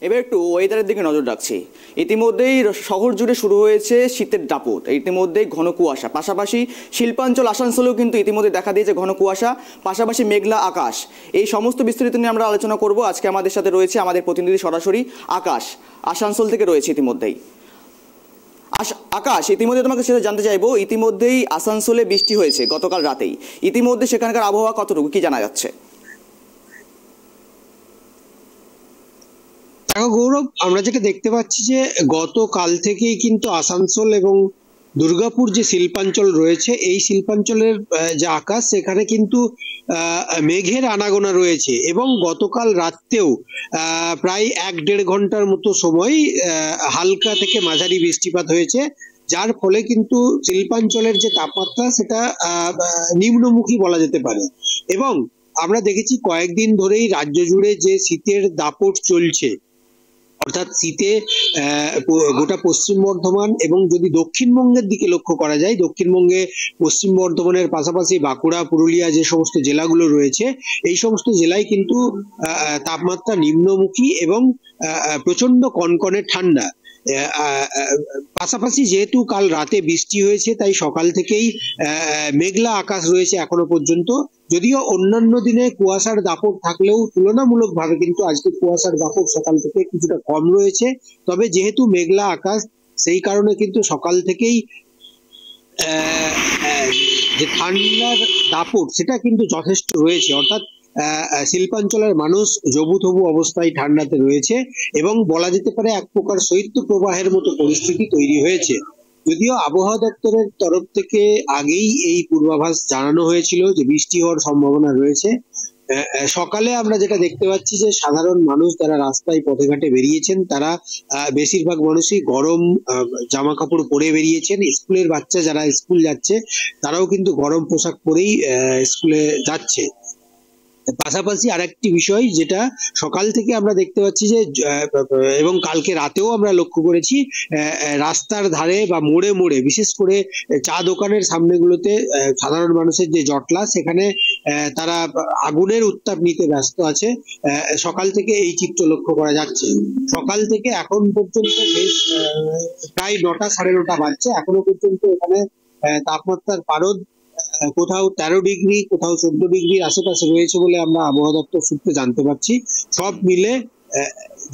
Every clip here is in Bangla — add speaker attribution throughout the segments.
Speaker 1: এবার একটু ওয়েদারের দিকে নজর রাখছি। ইতিমধ্যেই শহর জুড়ে শুরু হয়েছে শীতের দাপট, ইতিমধ্যেই ঘন কুয়াশা, পাশাপাশি শিল্পাঞ্চল আসানসোলেও কিন্তু ইতিমধ্যে দেখা দিয়েছে ঘন কুয়াশা, পাশাপাশি মেঘলা আকাশ। এই সমস্ত বিস্তারিত নিয়ে আমরা আলোচনা করব। আজকে আমাদের সাথে রয়েছে আমাদের প্রতিনিধি সরাসরি আকাশ, আসানসোল থেকে রয়েছে ইতিমধ্যেই। আকাশ, ইতিমধ্যে তোমাকে সেটা জানতে চাইবো, ইতিমধ্যেই আসানসোলে বৃষ্টি হয়েছে গতকাল রাতেই, ইতিমধ্যে সেখানকার আবহাওয়া কতটুকু, কি জানা যাচ্ছে?
Speaker 2: দেখো গৌরব, আমরা যেটা দেখতে পাচ্ছি যে গতকাল থেকেই কিন্তু আসানসোল এবং দুর্গাপুর যে শিল্পাঞ্চল রয়েছে, এই শিল্পাঞ্চলের যে আকাশ, সেখানে কিন্তু মেঘের আনাগোনা রয়েছে এবং গতকাল রাতেও প্রায় 1-1.5 ঘন্টার মতো সময় হালকা থেকে মাঝারি বৃষ্টিপাত হয়েছে, যার ফলে কিন্তু শিল্পাঞ্চলের যে তাপমাত্রা সেটা নিম্নমুখী বলা যেতে পারে। এবং আমরা দেখেছি কয়েকদিন ধরেই রাজ্য জুড়ে যে শীতের দাপট চলছে, অর্থাৎ শীতে গোটা পশ্চিম বর্ধমান এবং যদি দক্ষিণবঙ্গের দিকে লক্ষ্য করা যায়, দক্ষিণবঙ্গে পশ্চিম বর্ধমানের পাশাপাশি বাঁকুড়া, পুরুলিয়া যে সমস্ত জেলাগুলো রয়েছে, এই সমস্ত জেলায় কিন্তু তাপমাত্রা নিম্নমুখী এবং প্রচন্ড কনকনে ঠান্ডা। পাশাপাশি যেহেতু কাল রাতে বৃষ্টি হয়েছে, তাই সকাল থেকেই মেঘলা আকাশ রয়েছে এখনো পর্যন্ত। যদিও অন্যান্য দিনে কুয়াশার দাপট থাকলেও তুলনামূলকভাবে কিন্তু আজকে কুয়াশার দাপট সকাল থেকে কিছুটা কম রয়েছে। তবে যেহেতু মেঘলা আকাশ, সেই কারণে কিন্তু সকাল থেকেই যে ঠান্ডার দাপট সেটা কিন্তু যথেষ্ট রয়েছে, অর্থাৎ শিল্পাঞ্চলের মানুষ জবুথবু অবস্থায় ঠান্ডাতে রয়েছে এবং বলা যেতে পারে এক প্রকার শৈত্য প্রবাহের মতো পরিস্থিতি তৈরি হয়েছে। যদিও আবহাওয়া দপ্তরের তরফ থেকে আগেই এই পূর্বাভাস জানানো হয়েছিল যে বৃষ্টি হওয়ার সম্ভাবনা রয়েছে। সকালে আমরা যেটা দেখতে পাচ্ছি যে সাধারণ মানুষ যারা রাস্তায় পথে ঘাটে বেরিয়েছেন, তারা বেশিরভাগ মানুষই গরম জামা কাপড় পরে বেরিয়েছেন। স্কুলের বাচ্চা যারা স্কুল যাচ্ছে, তারাও কিন্তু গরম পোশাক পরেই স্কুলে যাচ্ছে। পাশাপাশি আরেকটি বিষয় যেটা সকাল থেকে আমরা দেখতে পাচ্ছি যে এবং কালকে রাতেও আমরা লক্ষ্য করেছি, রাস্তার ধারে বা মোড়ে মোড়ে, বিশেষ করে চা দোকানের সামনেগুলোতে সাধারণ মানুষের যে জটলা, সেখানে তারা আগুনের উত্তাপ নিতে ব্যস্ত আছে। সকাল থেকে এই চিত্র লক্ষ্য করা যাচ্ছে। সকাল থেকে এখন পর্যন্ত বেশ প্রায় 9টা 9:30 বাজছে, এখনো পর্যন্ত এখানে তাপমাত্রার পারদ কোথাও 13 ডিগ্রি, কোথাও 14 ডিগ্রির আশেপাশে রয়েছে বলে আমরা আবহাওয়া দপ্তর সূত্রে জানতে পারছি। সব মিলে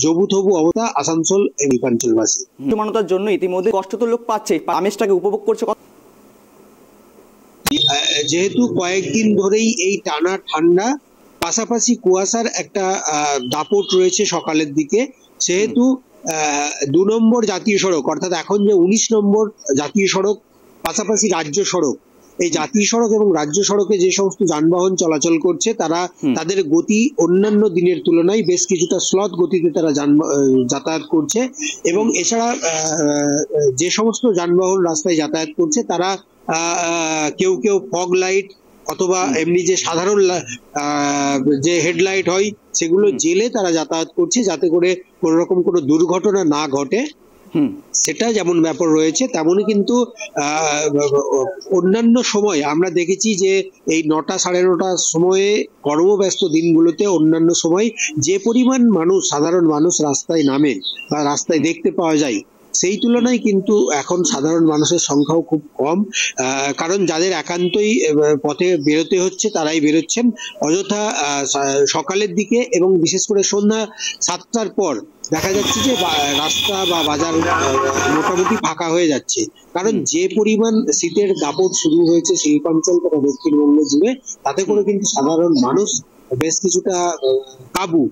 Speaker 2: জবুথবু অবস্থা আসানসোল শিল্পাঞ্চলবাসী।
Speaker 1: মানতার জন্য ইতিমধ্যে কষ্ট তো লোক পাচ্ছে, আমেজটাকে উপভোগ করছে।
Speaker 2: যেহেতু কয়েকদিন ধরেই এই টানা ঠান্ডা, পাশাপাশি কুয়াশার একটা দাপট রয়েছে সকালের দিকে, সেহেতু 2 নম্বর জাতীয় সড়ক, অর্থাৎ এখন যে 19 নম্বর জাতীয় সড়ক, পাশাপাশি রাজ্য সড়ক, এই জাতীয় সড়ক এবং রাজ্য সড়কে যে সমস্ত যানবাহন চলাচল করছে, তারা তাদের গতি অন্যান্য দিনের তুলনায় বেশ কিছুটা স্লথ গতিতে তারা যাতায়াত করছে। এবং এছাড়া যে সমস্ত যানবাহন রাস্তায় যাতায়াত করছে, তারা কেউ কেউ ফগ লাইট অথবা এমনি যে সাধারণ যে হেডলাইট হয়, সেগুলো জেলে তারা যাতায়াত করছে, যাতে করে কোনো রকম কোনো দুর্ঘটনা না ঘটে। সেটা যেমন ব্যাপার রয়েছে, তেমনই কিন্তু অন্যান্য সময় আমরা দেখেছি যে এই 9টা 9:30 সময়ে কর্মব্যস্ত দিনগুলোতে অন্যান্য সময় যে পরিমাণ মানুষ, সাধারণ মানুষ রাস্তায় নামে বা রাস্তায় দেখতে পাওয়া যায়, সেই তুলনায় কিন্তু এখন সাধারণ মানুষের সংখ্যাও খুব কম। কারণ যাদের একান্তই পথে বেরোতে হচ্ছে, তারাই বেরোচ্ছেন। অযথা সকালের দিকে এবং বিশেষ করে সন্ধ্যা 7টার পর দেখা যাচ্ছে যে রাস্তা বা বাজার মোটামুটি ফাঁকা হয়ে যাচ্ছে। কারণ যে পরিমাণ শীতের দাপট শুরু হয়েছে শিল্পাঞ্চল তথা দক্ষিণবঙ্গ জুড়ে, তাতে করে কিন্তু সাধারণ মানুষ বেশ কিছুটা কাবু।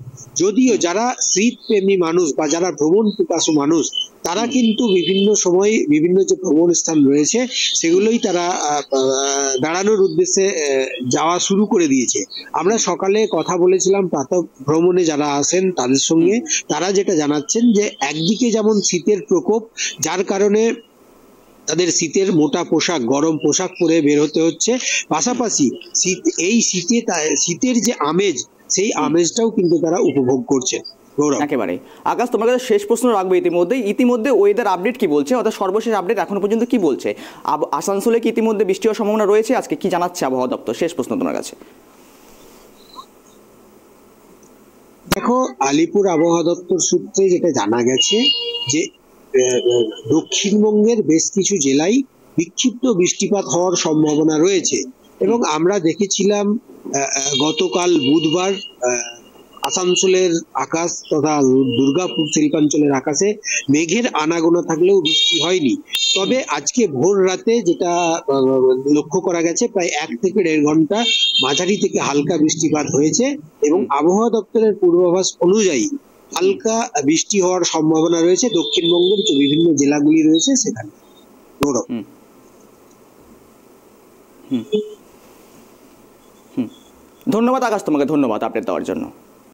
Speaker 2: যদিও যারা শীত প্রেমী মানুষ বা যারা ভ্রমণ পিপাসু মানুষ, তারা কিন্তু বিভিন্ন সময় বিভিন্ন যে ভ্রমণ স্থান রয়েছে, সেগুলোই তারা বেড়ানোর উদ্দেশ্যে যাওয়া শুরু করে দিয়েছে। আমরা সকালে কথা বলেছিলাম প্রাতঃ ভ্রমণে যারা আসেন তাদের সঙ্গে, তারা যেটা জানাচ্ছেন যে একদিকে যেমন শীতের প্রকোপ, যার কারণে তাদের শীতের মোটা পোশাক, গরম পোশাক পরে বের হতে হচ্ছে, পাশাপাশি এই শীতের যে আমেজ, সেই আমেজটাও কিন্তু তারা উপভোগ করছে।
Speaker 1: একেবারে আকাশ, তোমার কাছে শেষ প্রশ্ন রাখবো। ইতিমধ্যে ওয়েদার আপডেট কি বলছে, অর্থাৎ সর্বশেষ আপডেট এখনো পর্যন্ত কি বলছে? আসানসোলে কি ইতিমধ্যে বৃষ্টি হওয়ার সম্ভাবনা রয়েছে? আজকে কি জানাচ্ছে আবহাওয়া দপ্তর? শেষ প্রশ্ন তোমার কাছে।
Speaker 2: দেখো, আলিপুর আবহাওয়া দপ্তর সূত্রে যেটা জানা গেছে যে দক্ষিণবঙ্গের বেশ কিছু জেলায় বিক্ষিপ্ত বৃষ্টিপাত হওয়ার সম্ভাবনা রয়েছে এবং আমরা দেখেছিলাম গতকাল বুধবার আসানসোলের আকাশ তথা দুর্গাপুর শিল্পাঞ্চলের আকাশে মেঘের আনাগোনা থাকলেও বৃষ্টি হয়নি। তবে আজকে ভোর রাতে যেটা লক্ষ্য করা গেছে, প্রায় 1 থেকে 1.5 ঘন্টা মাঝারি থেকে হালকা বৃষ্টিপাত হয়েছে এবং আবহাওয়া দপ্তরের পূর্বাভাস অনুযায়ী হালকা বৃষ্টি হওয়ার সম্ভাবনা রয়েছে দক্ষিণবঙ্গের যে বিভিন্ন জেলাগুলি রয়েছে সেখানে। গৌরব।
Speaker 1: ধন্যবাদ আকাশ, তোমাকে ধন্যবাদ আপডেট দেওয়ার জন্য।